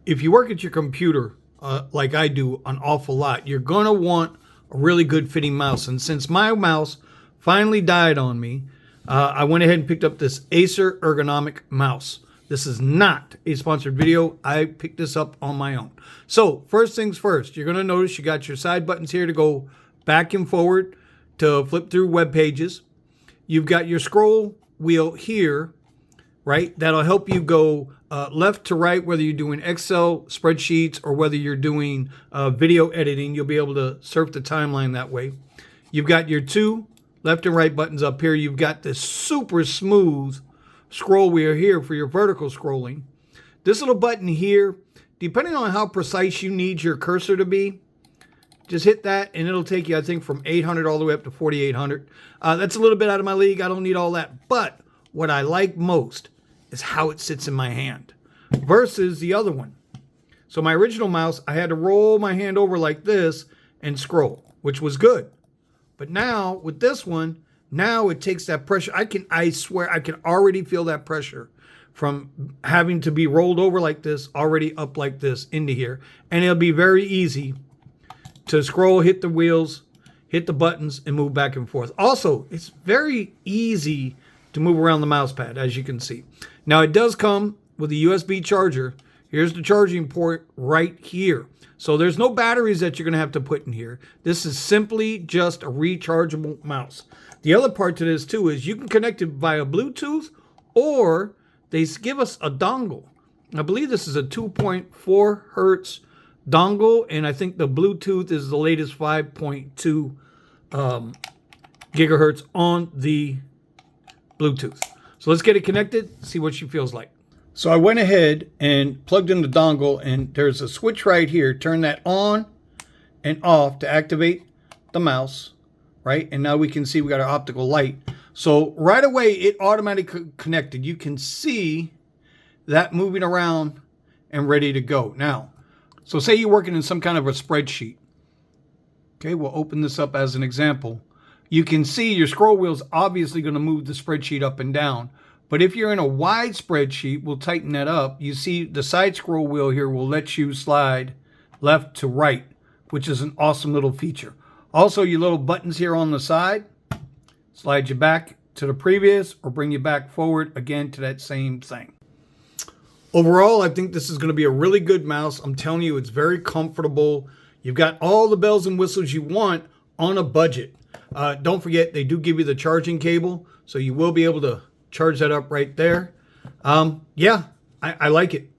if you work at your computer, like I do an awful lot, you're going to want a really good fitting mouse. And since my mouse finally died on me, I went ahead and picked up this Acer Ergonomic mouse. This is not a sponsored video. I picked this up on my own. So first things first, you're going to notice you got your side buttons here to go back and forward to flip through web pages. You've got your scroll wheel here, right? That'll help you go left to right, whether you're doing Excel spreadsheets or whether you're doing video editing. You'll be able to surf the timeline that way. You've got your two left and right buttons up here. You've got this super smooth scroll wheel here for your vertical scrolling. This little button here, depending on how precise you need your cursor to be, just hit that and it'll take you, I think, from 800 all the way up to 4800. That's a little bit out of my league. I don't need all that. But what I like most is how it sits in my hand versus the other one. So my original mouse, I had to roll my hand over like this and scroll, which was good. But now with this one, now it takes that pressure. I swear I can already feel that pressure from having to be rolled over like this, already up like this into here. And it'll be very easy to scroll, hit the wheels, hit the buttons, and move back and forth. Also, it's very easy to move around the mouse pad, as you can see. Now, it does come with a USB charger. Here's the charging port right here. So there's no batteries that you're going to have to put in here. This is simply just a rechargeable mouse. The other part to this, too, is you can connect it via Bluetooth, or they give us a dongle. I believe this is a 2.4 hertz dongle, and I think the Bluetooth is the latest 5.2 gigahertz on the Bluetooth. So let's get it connected, see what she feels like. So I went ahead and plugged in the dongle, and there's a switch right here. Turn that on and off to activate the mouse, right? And now we can see we got our optical light. So right away, it automatically connected. You can see that moving around and ready to go. Now, so say you're working in some kind of a spreadsheet. Okay, we'll open this up as an example. You can see your scroll wheel is obviously going to move the spreadsheet up and down. But if you're in a wide spreadsheet, we'll tighten that up. You see the side scroll wheel here will let you slide left to right, which is an awesome little feature. Also, your little buttons here on the side slide you back to the previous or bring you back forward again to that same thing. Overall, I think this is going to be a really good mouse. I'm telling you, it's very comfortable. You've got all the bells and whistles you want on a budget. Don't forget, they do give you the charging cable, so you will be able to charge that up right there. Yeah, I like it.